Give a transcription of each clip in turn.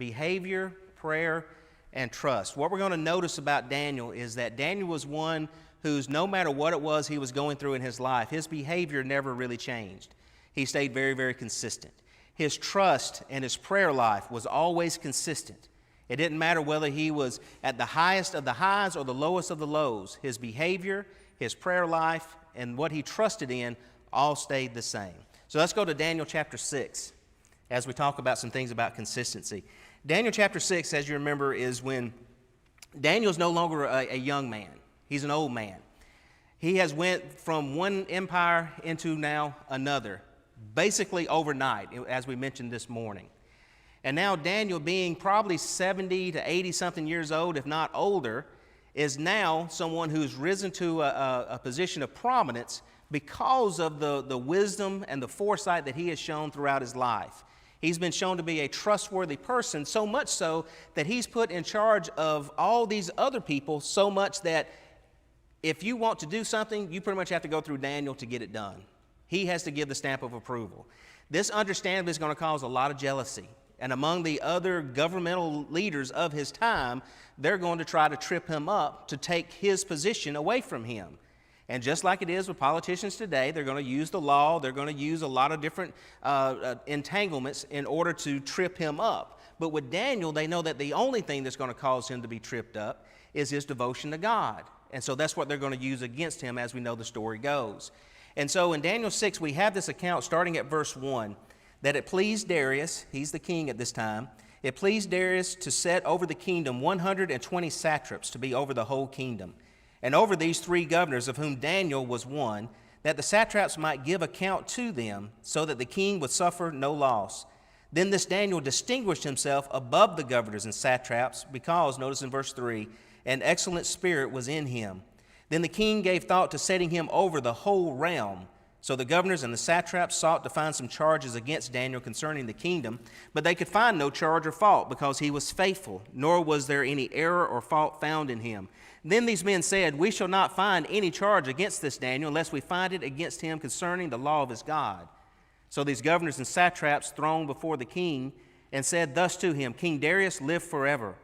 behavior, prayer, and trust. What we're going to notice about Daniel is that Daniel was one whose, no matter what it was he was going through in his life, his behavior never really changed. He stayed very, very consistent. His trust and his prayer life was always consistent. It didn't matter whether he was at the highest of the highs or the lowest of the lows. His behavior, his prayer life, and what he trusted in all stayed the same. So let's go to Daniel chapter 6 as we talk about some things about consistency. Daniel chapter 6, as you remember, is when Daniel's no longer a young man. He's an old man. He has went from one empire into now another, basically overnight, as we mentioned this morning. And now Daniel, being probably 70 to 80-something years old, if not older, is now someone who's risen to a position of prominence because of the wisdom and the foresight that he has shown throughout his life. He's been shown to be a trustworthy person, so much so that he's put in charge of all these other people, so much that if you want to do something, you pretty much have to go through Daniel to get it done. He has to give the stamp of approval. This understandably is going to cause a lot of jealousy. And among the other governmental leaders of his time, they're going to try to trip him up to take his position away from him. And just like it is with politicians today, they're going to use the law, they're going to use a lot of different entanglements in order to trip him up. But with Daniel, they know that the only thing that's going to cause him to be tripped up is his devotion to God. And so that's what they're going to use against him as we know the story goes. And so in Daniel 6, we have this account starting at verse 1, that it pleased Darius, he's the king at this time, it pleased Darius to set over the kingdom 120 satraps to be over the whole kingdom, and over these 3 governors, of whom Daniel was one, that the satraps might give account to them, so that the king would suffer no loss. Then this Daniel distinguished himself above the governors and satraps, because, notice in verse 3, an excellent spirit was in him. Then the king gave thought to setting him over the whole realm. So the governors and the satraps sought to find some charges against Daniel concerning the kingdom, but they could find no charge or fault, because he was faithful, nor was there any error or fault found in him. Then these men said, we shall not find any charge against this Daniel, unless we find it against him concerning the law of his God. So these governors and satraps thronged before the king, and said thus to him, King Darius, live forever.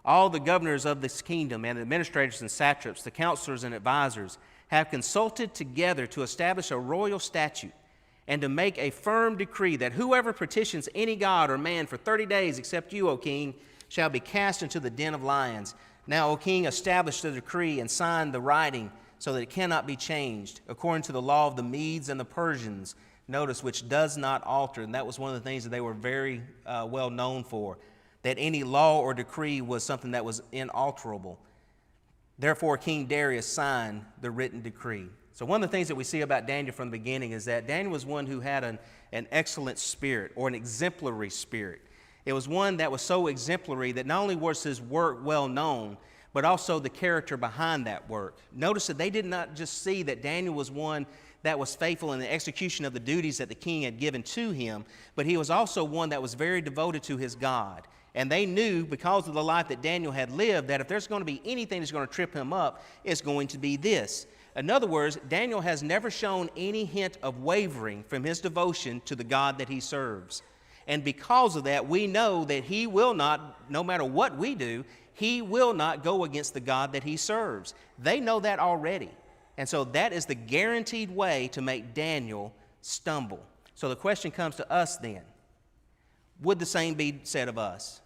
All the governors of this kingdom, and administrators and satraps, the counselors and advisors, have consulted together to establish a royal statute and to make a firm decree that whoever petitions any god or man for 30 days except you, O king, shall be cast into the den of lions. Now, O king, establish the decree and sign the writing so that it cannot be changed, according to the law of the Medes and the Persians, notice, which does not alter. And that was one of the things that they were very well known for, that any law or decree was something that was inalterable. Therefore, King Darius signed the written decree. So one of the things that we see about Daniel from the beginning is that Daniel was one who had an excellent spirit, or an exemplary spirit. It was one that was so exemplary that not only was his work well known, but also the character behind that work. Notice that they did not just see that Daniel was one that was faithful in the execution of the duties that the king had given to him, but he was also one that was very devoted to his God. And they knew, because of the life that Daniel had lived, that if there's going to be anything that's going to trip him up, it's going to be this. In other words, Daniel has never shown any hint of wavering from his devotion to the God that he serves. And because of that, we know that he will not, no matter what we do, he will not go against the God that he serves. They know that already. And so that is the guaranteed way to make Daniel stumble. So the question comes to us then. Would the same be said of us?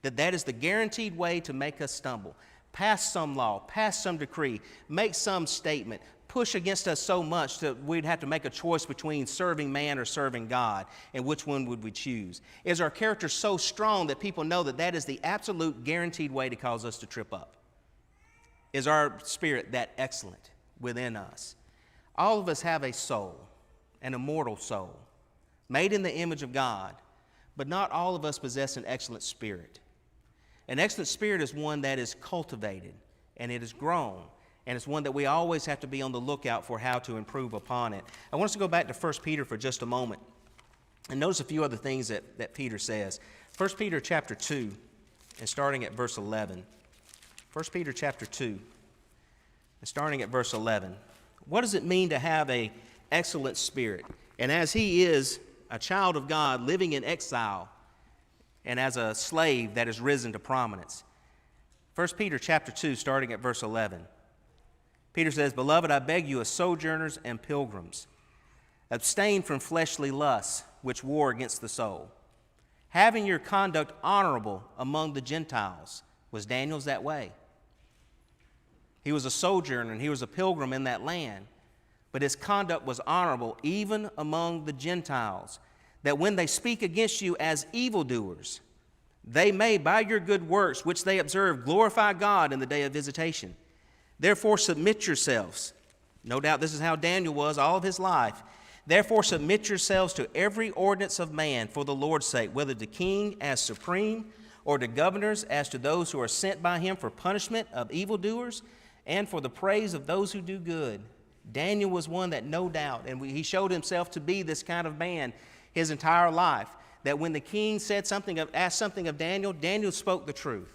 That is the guaranteed way to make us stumble. Pass some law, pass some decree, make some statement, push against us so much that we'd have to make a choice between serving man or serving God, and which one would we choose? Is our character so strong that people know that that is the absolute guaranteed way to cause us to trip up? Is our spirit that excellent within us? All of us have a soul, an immortal soul, made in the image of God. But not all of us possess an excellent spirit. An excellent spirit is one that is cultivated, and it is grown, and it's one that we always have to be on the lookout for how to improve upon it. I want us to go back to 1 Peter for just a moment, and notice a few other things that Peter says. 1 Peter chapter 2, and starting at verse 11. 1 Peter chapter 2, and starting at verse 11. What does it mean to have an excellent spirit? And as he is a child of God living in exile, and as a slave that has risen to prominence. 1 Peter chapter 2, starting at verse 11. Peter says, "Beloved, I beg you as sojourners and pilgrims, abstain from fleshly lusts which war against the soul, having your conduct honorable among the Gentiles." Was Daniel's that way? He was a sojourner and he was a pilgrim in that land, but his conduct was honorable even among the Gentiles, that when they speak against you as evildoers, they may, by your good works which they observe, glorify God in the day of visitation. Therefore submit yourselves. No doubt this is how Daniel was all of his life. Therefore submit yourselves to every ordinance of man for the Lord's sake, whether to king as supreme, or to governors as to those who are sent by him for punishment of evildoers and for the praise of those who do good. Daniel was one that no doubt, and he showed himself to be this kind of man his entire life, that when the king asked something of Daniel, Daniel spoke the truth.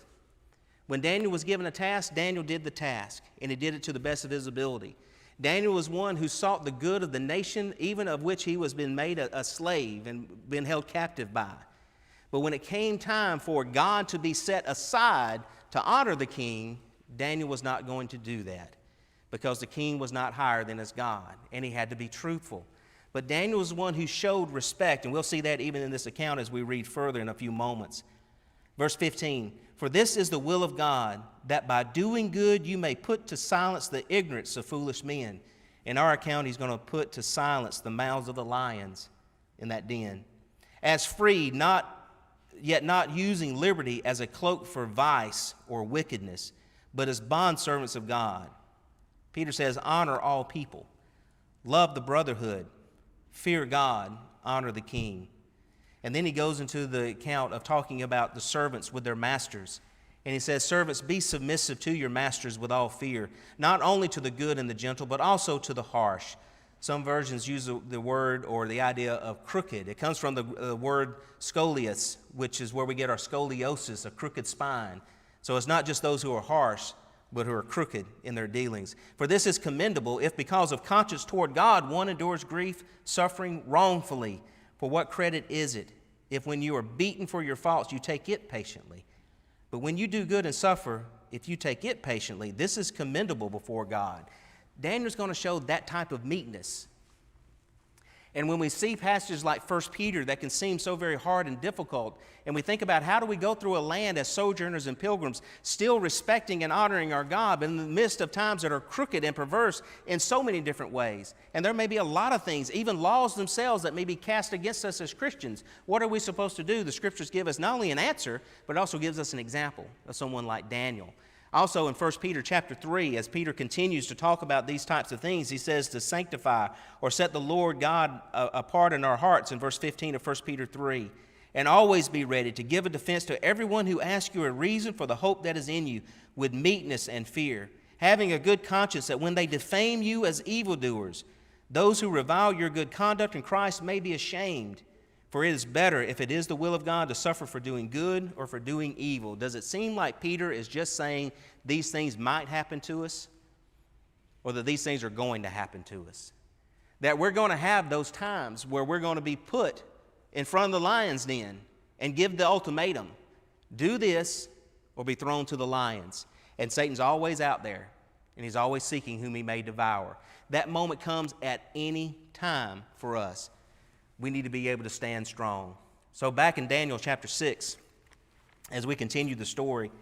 When Daniel was given a task, Daniel did the task, and he did it to the best of his ability. Daniel was one who sought the good of the nation, even of which he was been made a slave and been held captive by. But when it came time for God to be set aside to honor the king, Daniel was not going to do that, because the king was not higher than his God, and he had to be truthful. But Daniel was one who showed respect, and we'll see that even in this account as we read further in a few moments. Verse 15, "For this is the will of God, that by doing good you may put to silence the ignorance of foolish men." In our account, he's going to put to silence the mouths of the lions in that den. "As free, yet not using liberty as a cloak for vice or wickedness, but as bondservants of God." Peter says, honor all people, love the brotherhood, fear God, honor the king. And then he goes into the account of talking about the servants with their masters. And he says, "Servants, be submissive to your masters with all fear, not only to the good and the gentle, but also to the harsh." Some versions use the word or the idea of crooked. It comes from the word scolius, which is where we get our scoliosis, a crooked spine. So it's not just those who are harsh, but who are crooked in their dealings. "For this is commendable, if because of conscience toward God one endures grief, suffering wrongfully. For what credit is it, if when you are beaten for your faults you take it patiently? But when you do good and suffer, if you take it patiently, this is commendable before God." Daniel's going to show that type of meekness. And when we see passages like 1 Peter that can seem so very hard and difficult, and we think about how do we go through a land as sojourners and pilgrims, still respecting and honoring our God, but in the midst of times that are crooked and perverse in so many different ways. And there may be a lot of things, even laws themselves, that may be cast against us as Christians. What are we supposed to do? The scriptures give us not only an answer, but it also gives us an example of someone like Daniel. Also in 1 Peter chapter 3, as Peter continues to talk about these types of things, he says to sanctify or set the Lord God apart in our hearts in verse 15 of 1 Peter 3. "And always be ready to give a defense to everyone who asks you a reason for the hope that is in you, with meekness and fear, having a good conscience, that when they defame you as evildoers, those who revile your good conduct in Christ may be ashamed. For it is better, if it is the will of God, to suffer for doing good or for doing evil." Does it seem like Peter is just saying these things might happen to us, or that these things are going to happen to us? That we're going to have those times where we're going to be put in front of the lion's den and give the ultimatum: do this or be thrown to the lions. And Satan's always out there, and he's always seeking whom he may devour. That moment comes at any time for us. We need to be able to stand strong. So back in Daniel chapter 6, as we continue the story,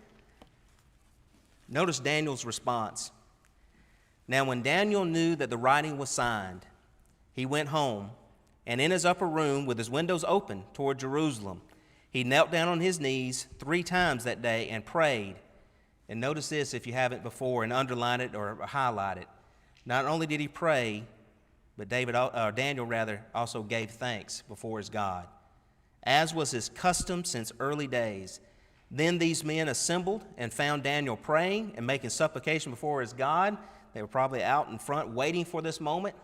notice Daniel's response. "Now when Daniel knew that the writing was signed, he went home, and in his upper room with his windows open toward Jerusalem, he knelt down on his knees 3 times that day and prayed." And notice this if you haven't before, and underline it or highlight it. Not only did he pray, but Daniel also gave thanks before his God, as was his custom since early days. Then these men assembled and found Daniel praying and making supplication before his God. They were probably out in front waiting for this moment.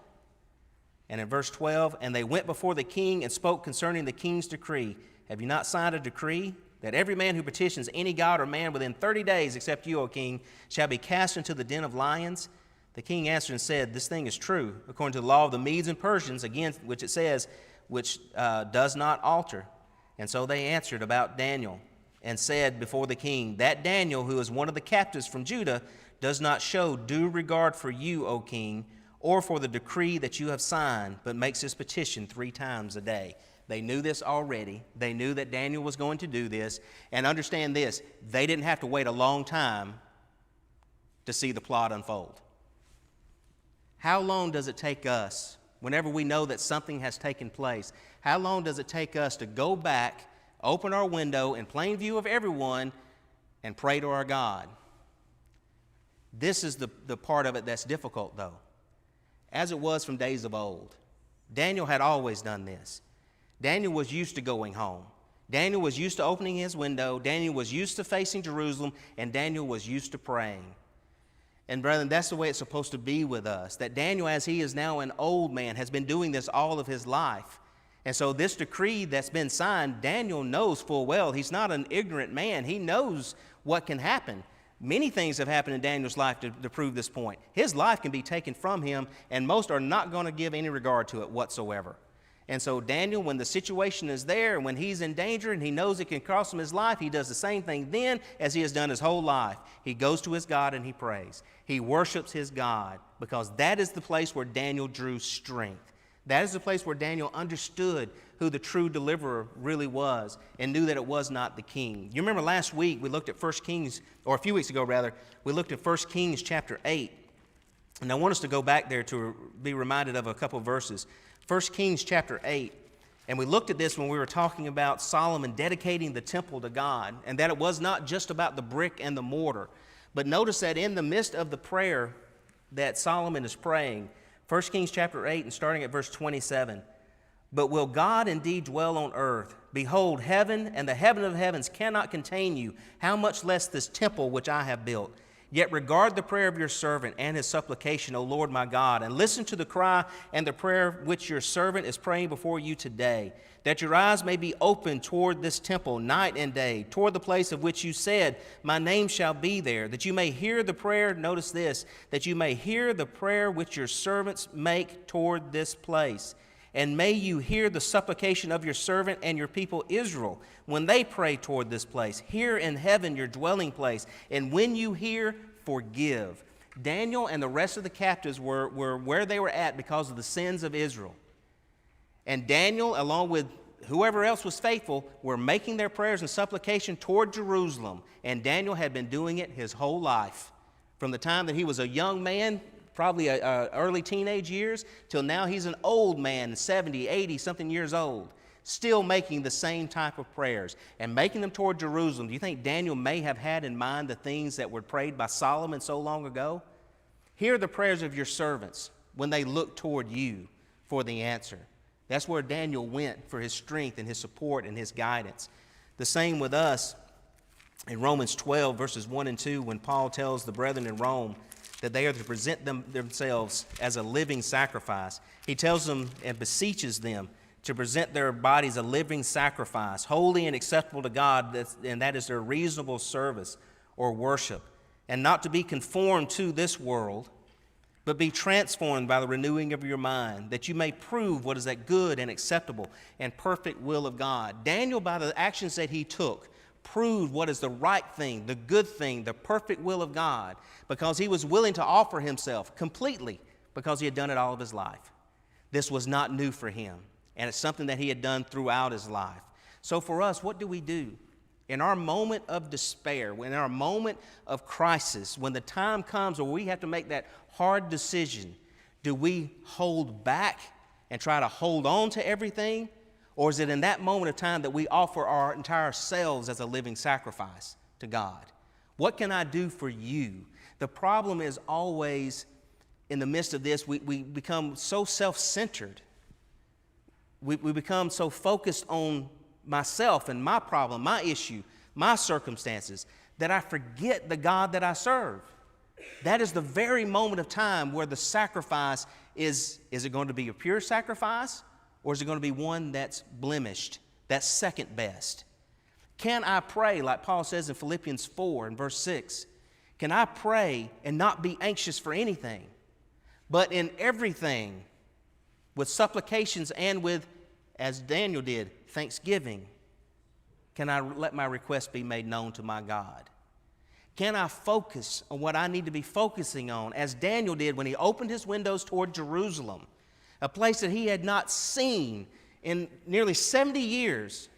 And in verse 12, "And they went before the king and spoke concerning the king's decree. Have you not signed a decree that every man who petitions any god or man within 30 days, except you, O king, shall be cast into the den of lions?" The king answered and said, "This thing is true, according to the law of the Medes and Persians," again, which it says, which does not alter. And so they answered about Daniel and said before the king, that Daniel, who is one of the captives from Judah, does not show due regard for you, O king, or for the decree that you have signed, but makes his petition 3 times a day. They knew this already. They knew that Daniel was going to do this. And understand this, they didn't have to wait a long time to see the plot unfold. How long does it take us, whenever we know that something has taken place, how long does it take us to go back, open our window in plain view of everyone, and pray to our God? This is the part of it that's difficult, though. As it was from days of old, Daniel had always done this. Daniel was used to going home. Daniel was used to opening his window. Daniel was used to facing Jerusalem, and Daniel was used to praying. And brethren, that's the way it's supposed to be with us, that Daniel, as he is now an old man, has been doing this all of his life. And so this decree that's been signed, Daniel knows full well. He's not an ignorant man. He knows what can happen. Many things have happened in Daniel's life to prove this point. His life can be taken from him, and most are not going to give any regard to it whatsoever. And so Daniel, when the situation is there, and when he's in danger and he knows it can cost him his life, he does the same thing then as he has done his whole life. He goes to his God and he prays. He worships his God, because that is the place where Daniel drew strength. That is the place where Daniel understood who the true deliverer really was and knew that it was not the king. You remember last week we looked at 1 Kings, or a few weeks ago rather, we looked at 1 Kings chapter 8. And I want us to go back there to be reminded of a couple of verses. 1 Kings chapter 8, and we looked at this when we were talking about Solomon dedicating the temple to God, and that it was not just about the brick and the mortar. But notice that in the midst of the prayer that Solomon is praying, 1 Kings chapter 8 and starting at verse 27, but will God indeed dwell on earth? Behold, heaven and the heaven of heavens cannot contain you, how much less this temple which I have built. Yet regard the prayer of your servant and his supplication, O Lord my God, and listen to the cry and the prayer which your servant is praying before you today, that your eyes may be open toward this temple night and day, toward the place of which you said, my name shall be there, that you may hear the prayer, notice this, that you may hear the prayer which your servants make toward this place. And may you hear the supplication of your servant and your people Israel when they pray toward this place. Hear in heaven your dwelling place, and when you hear, forgive. Daniel and the rest of the captives were where they were at because of the sins of Israel. And Daniel, along with whoever else was faithful, were making their prayers and supplication toward Jerusalem. And Daniel had been doing it his whole life. From the time that he was a young man, probably early teenage years, till now he's an old man, 70, 80, something years old, still making the same type of prayers and making them toward Jerusalem. Do you think Daniel may have had in mind the things that were prayed by Solomon so long ago? Hear the prayers of your servants when they look toward you for the answer. That's where Daniel went for his strength and his support and his guidance. The same with us in Romans 12, verses 1 and 2, when Paul tells the brethren in Rome that they are to present themselves as a living sacrifice. He tells them and beseeches them to present their bodies a living sacrifice, holy and acceptable to God, and that is their reasonable service or worship, and not to be conformed to this world, but be transformed by the renewing of your mind, that you may prove what is that good and acceptable and perfect will of God. Daniel, by the actions that he took, proved what is the right thing, the good thing, the perfect will of God, because he was willing to offer himself completely because he had done it all of his life. This was not new for him, and it's something that he had done throughout his life. So for us, what do we do? In our moment of despair, in our moment of crisis, when the time comes where we have to make that hard decision, do we hold back and try to hold on to everything? Or is it in that moment of time that we offer our entire selves as a living sacrifice to God? What can I do for you? The problem is always, in the midst of this, we become so self-centered. We become so focused on myself and my problem, my issue, my circumstances, that I forget the God that I serve. That is the very moment of time where the sacrifice is it going to be a pure sacrifice? Or is it going to be one that's blemished, that's second best? Can I pray, like Paul says in Philippians 4 and verse 6, can I pray and not be anxious for anything, but in everything, with supplications and with, as Daniel did, thanksgiving, can I let my request be made known to my God? Can I focus on what I need to be focusing on, as Daniel did when he opened his windows toward Jerusalem, a place that he had not seen in nearly 70 years,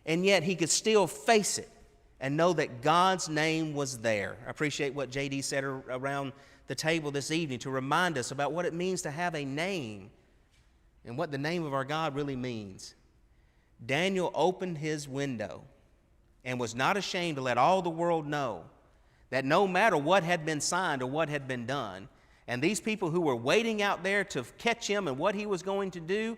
and yet he could still face it and know that God's name was there. I appreciate what J.D. said around the table this evening to remind us about what it means to have a name and what the name of our God really means. Daniel opened his window and was not ashamed to let all the world know that no matter what had been signed or what had been done, and these people who were waiting out there to catch him and what he was going to do,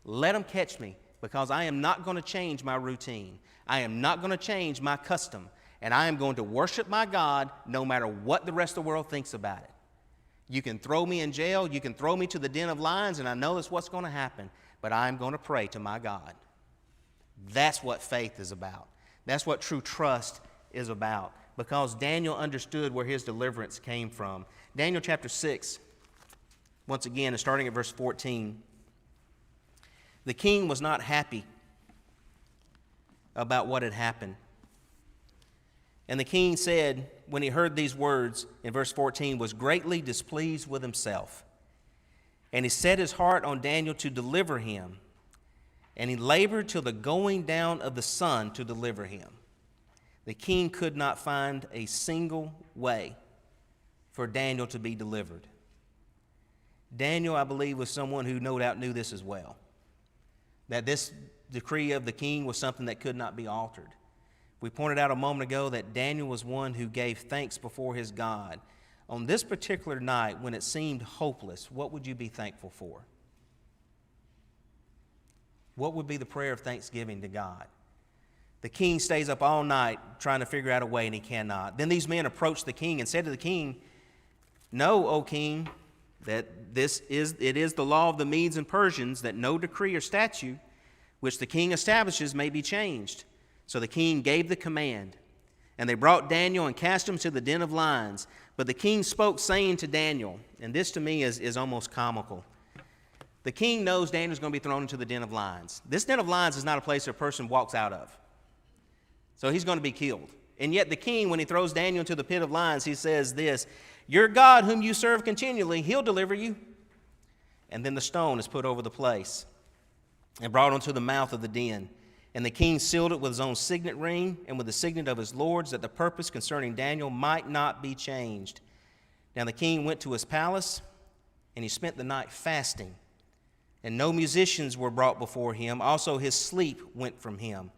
let them catch me, because I am not going to change my routine. I am not going to change my custom, and I am going to worship my God no matter what the rest of the world thinks about it. You can throw me in jail, you can throw me to the den of lions, and I know that's what's going to happen, but I am going to pray to my God. That's what faith is about. That's what true trust is about, because Daniel understood where his deliverance came from. Daniel chapter 6, once again, and starting at verse 14. The king was not happy about what had happened. And the king said, when he heard these words in verse 14, was greatly displeased with himself. And he set his heart on Daniel to deliver him. And he labored till the going down of the sun to deliver him. The king could not find a single way for Daniel to be delivered. Daniel, I believe, was someone who no doubt knew this as well, that this decree of the king was something that could not be altered. We pointed out a moment ago that Daniel was one who gave thanks before his God. On this particular night, when it seemed hopeless, what would you be thankful for? What would be the prayer of thanksgiving to God? The king stays up all night trying to figure out a way, and he cannot. Then these men approached the king and said to the king, "Know, O king, that it is the law of the Medes and Persians that no decree or statute which the king establishes may be changed." So the king gave the command, and they brought Daniel and cast him to the den of lions. But the king spoke, saying to Daniel, and this to me is almost comical. The king knows Daniel's going to be thrown into the den of lions. This den of lions is not a place a person walks out of. So he's going to be killed. And yet the king, when he throws Daniel into the pit of lions, he says this, "Your God whom you serve continually, he'll deliver you." And then the stone is put over the place and brought unto the mouth of the den. And the king sealed it with his own signet ring and with the signet of his lords, that the purpose concerning Daniel might not be changed. Now the king went to his palace, and he spent the night fasting. And no musicians were brought before him. Also his sleep went from him.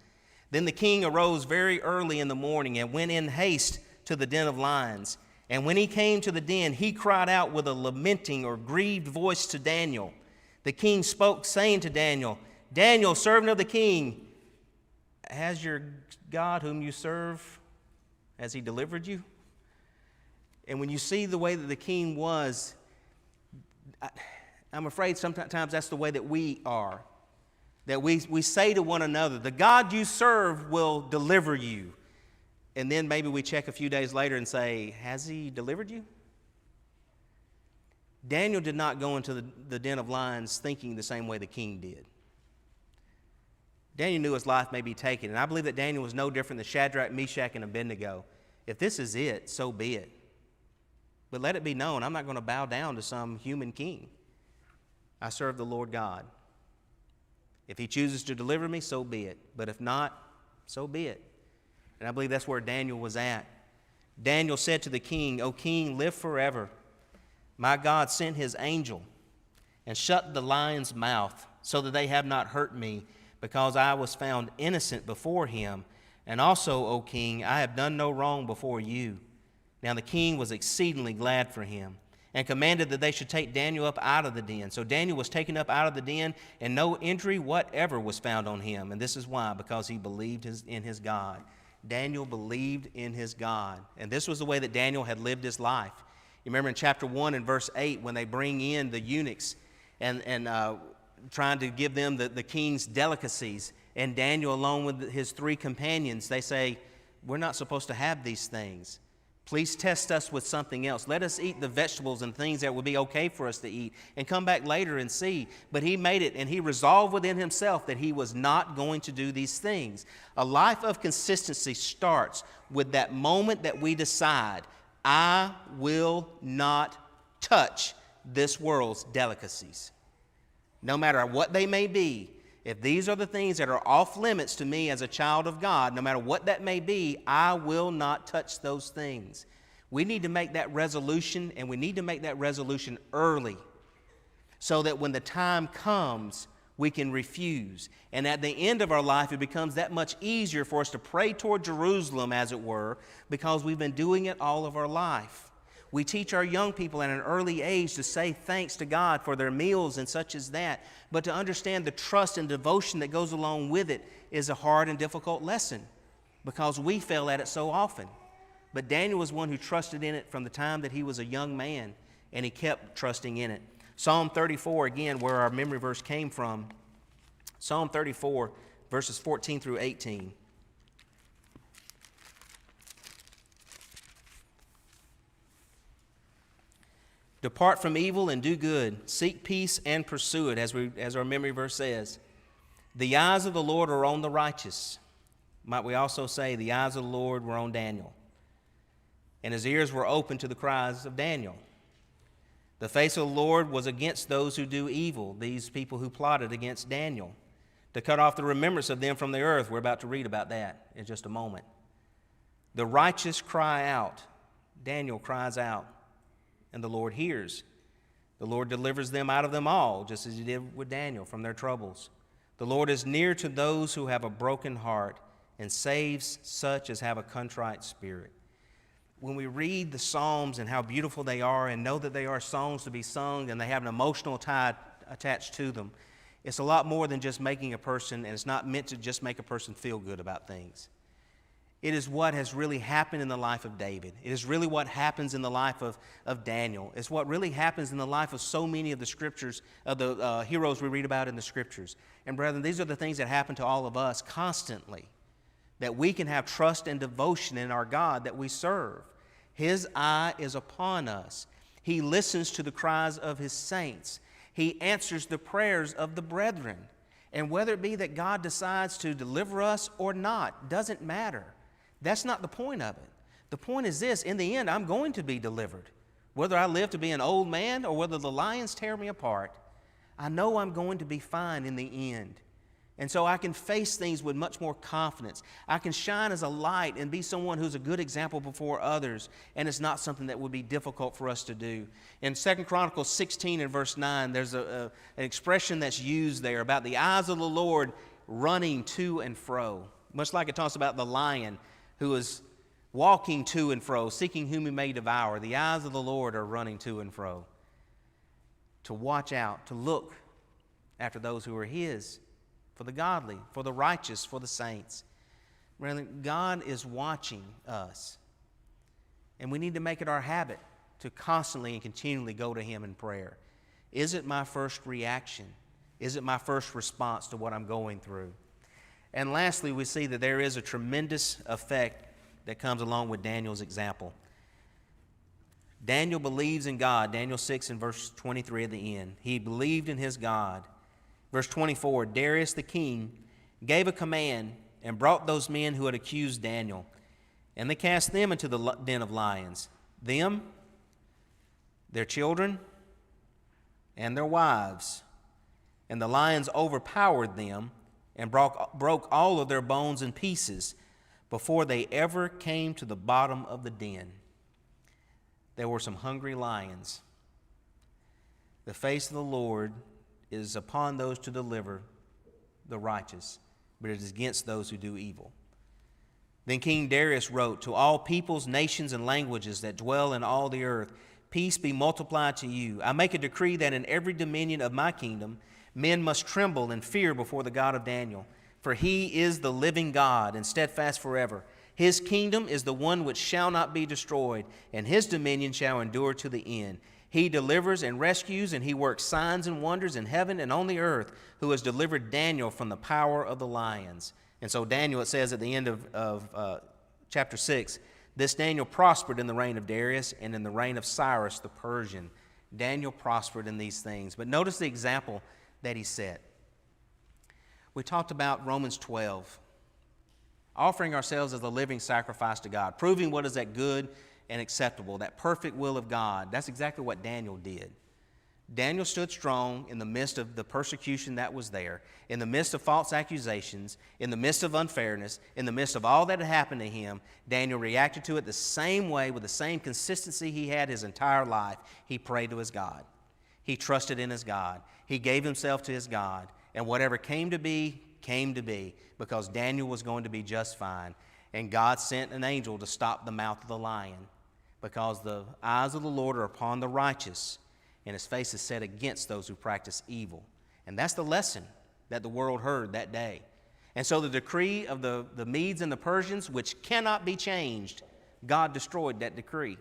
Then the king arose very early in the morning and went in haste to the den of lions. And when he came to the den, he cried out with a lamenting or grieved voice to Daniel. The king spoke, saying to Daniel, "Daniel, servant of the king, has your God whom you serve, has he delivered you?" And when you see the way that the king was, I'm afraid sometimes that's the way that we are. That we say to one another, the God you serve will deliver you. And then maybe we check a few days later and say, has he delivered you? Daniel did not go into the den of lions thinking the same way the king did. Daniel knew his life may be taken, and I believe that Daniel was no different than Shadrach, Meshach, and Abednego. If this is it, so be it. But let it be known, I'm not going to bow down to some human king. I serve the Lord God. If he chooses to deliver me, so be it. But if not, so be it. And I believe that's where Daniel was at. Daniel said to the king, "O king, live forever. My God sent his angel and shut the lion's mouth, so that they have not hurt me, because I was found innocent before him. And also, O king, I have done no wrong before you." Now the king was exceedingly glad for him, and commanded that they should take Daniel up out of the den. So Daniel was taken up out of the den, and no injury whatever was found on him. And this is why, because he believed in his God. Daniel believed in his God. And this was the way that Daniel had lived his life. You remember in chapter 1 and verse 8, when they bring in the eunuchs and trying to give them the king's delicacies, and Daniel along with his three companions, they say, "We're not supposed to have these things." Please test us with something else. Let us eat the vegetables and things that would be okay for us to eat and come back later and see. But he made it, and he resolved within himself that he was not going to do these things. A life of consistency starts with that moment that we decide, I will not touch this world's delicacies. No matter what they may be, if these are the things that are off limits to me as a child of God, no matter what that may be, I will not touch those things. We need to make that resolution, and we need to make that resolution early so that when the time comes, we can refuse. And at the end of our life, it becomes that much easier for us to pray toward Jerusalem, as it were, because we've been doing it all of our life. We teach our young people at an early age to say thanks to God for their meals and such as that. But to understand the trust and devotion that goes along with it is a hard and difficult lesson because we fail at it so often. But Daniel was one who trusted in it from the time that he was a young man, and he kept trusting in it. Psalm 34, again, where our memory verse came from. Psalm 34, verses 14 through 18. Depart from evil and do good. Seek peace and pursue it, as our memory verse says. The eyes of the Lord are on the righteous. Might we also say the eyes of the Lord were on Daniel, and his ears were open to the cries of Daniel. The face of the Lord was against those who do evil, these people who plotted against Daniel, to cut off the remembrance of them from the earth. We're about to read about that in just a moment. The righteous cry out. Daniel cries out, and the Lord hears. The Lord delivers them out of them all, just as he did with Daniel from their troubles. The Lord is near to those who have a broken heart and saves such as have a contrite spirit. When we read the Psalms and how beautiful they are and know that they are songs to be sung and they have an emotional tie attached to them, it's a lot more than just making a person, and it's not meant to just make a person feel good about things. It is what has really happened in the life of David. It is really what happens in the life of Daniel. It's what really happens in the life of so many of the scriptures, of the heroes we read about in the scriptures. And brethren, these are the things that happen to all of us constantly, that we can have trust and devotion in our God that we serve. His eye is upon us. He listens to the cries of his saints. He answers the prayers of the brethren. And whether it be that God decides to deliver us or not, doesn't matter. That's not the point of it. The point is this: in the end, I'm going to be delivered. Whether I live to be an old man or whether the lions tear me apart, I know I'm going to be fine in the end. And so I can face things with much more confidence. I can shine as a light and be someone who's a good example before others, and it's not something that would be difficult for us to do. In 2 Chronicles 16 and verse 9, there's an expression that's used there about the eyes of the Lord running to and fro, much like it talks about the lion who is walking to and fro, seeking whom he may devour. The eyes of the Lord are running to and fro to watch out, to look after those who are his, for the godly, for the righteous, for the saints. God is watching us, and we need to make it our habit to constantly and continually go to him in prayer. Is it my first reaction? Is it my first response to what I'm going through? And lastly, we see that there is a tremendous effect that comes along with Daniel's example. Daniel believes in God. Daniel 6 and verse 23 at the end. He believed in his God. Verse 24, Darius the king gave a command and brought those men who had accused Daniel, and they cast them into the den of lions, them, their children, and their wives. And the lions overpowered them and broke all of their bones in pieces before they ever came to the bottom of the den. There were some hungry lions. The face of the Lord is upon those to deliver the righteous, but it is against those who do evil. Then King Darius wrote, to all peoples, nations, and languages that dwell in all the earth, peace be multiplied to you. I make a decree that in every dominion of my kingdom, men must tremble and fear before the God of Daniel, for he is the living God and steadfast forever. His kingdom is the one which shall not be destroyed, and his dominion shall endure to the end. He delivers and rescues, and he works signs and wonders in heaven and on the earth, who has delivered Daniel from the power of the lions. And so Daniel, it says at the end of chapter 6, This Daniel prospered in the reign of Darius and in the reign of Cyrus the Persian. Daniel prospered in these things. But notice the example that he set. We talked about Romans 12, offering ourselves as a living sacrifice to God, proving what is that good and acceptable, that perfect will of God. That's exactly what Daniel did. Daniel stood strong in the midst of the persecution that was there, in the midst of false accusations, in the midst of unfairness, in the midst of all that had happened to him. Daniel reacted to it the same way, with the same consistency he had his entire life. He prayed to his God. He trusted in his God. He gave himself to his God. And whatever came to be, because Daniel was going to be just fine. And God sent an angel to stop the mouth of the lion, because the eyes of the Lord are upon the righteous, and his face is set against those who practice evil. And that's the lesson that the world heard that day. And so the decree of the Medes and the Persians, which cannot be changed, God destroyed that decree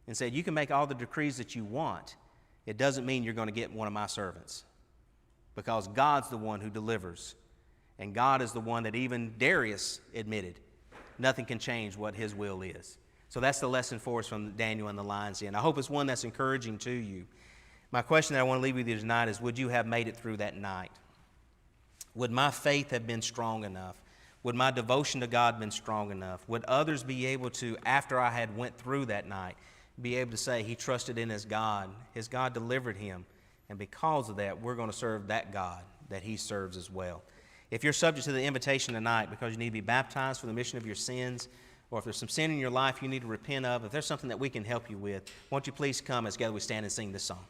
and said, you can make all the decrees that you want. It doesn't mean you're going to get one of my servants, because God's the one who delivers. And God is the one that even Darius admitted nothing can change what his will is. So that's the lesson for us from Daniel and the lion's den. I hope it's one that's encouraging to you. My question that I want to leave with you tonight is, would you have made it through that night? Would my faith have been strong enough? Would my devotion to God have been strong enough? Would others be able to, after I had went through that night, be able to say he trusted in his God delivered him, and because of that, we're going to serve that God that he serves as well. If you're subject to the invitation tonight because you need to be baptized for the remission of your sins, or if there's some sin in your life you need to repent of, if there's something that we can help you with, won't you please come as together we stand and sing this song.